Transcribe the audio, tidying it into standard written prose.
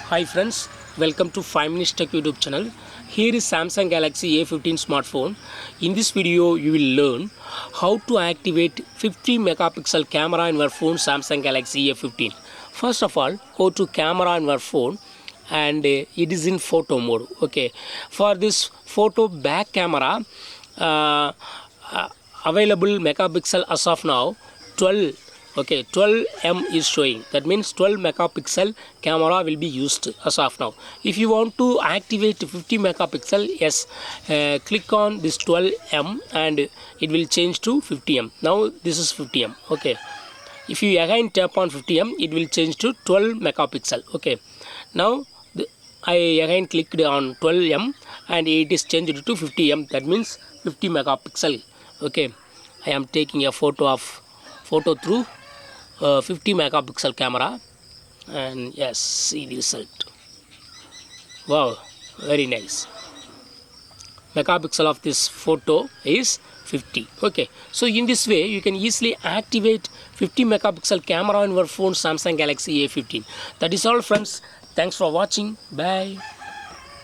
Hi friends, welcome to 5 Minutes Tech YouTube channel. Here is Samsung Galaxy A15 smartphone. In this video, you will learn how to activate 50 megapixel camera in your phone Samsung Galaxy A15. First of all, go to camera in your phone and it is in photo mode. Okay, for this photo back camera, available megapixel as of now 12. Okay, 12M is showing. That means 12 megapixel camera will be used as of now. If you want to activate 50 megapixel, yes, click on this 12M and it will change to 50M. Now this is 50M. Okay, if you again tap on 50M, it will change to 12 megapixel. Okay, now I again clicked on 12M and it is changed to 50M. That means 50 megapixel. Okay, I am taking a photo through 50 megapixel camera, and yes, see the result. Wow, very nice. Megapixel of this photo is 50. Okay, so in this way you can easily activate 50 megapixel camera on your phone Samsung Galaxy A15. That is all friends. Thanks for watching. Bye.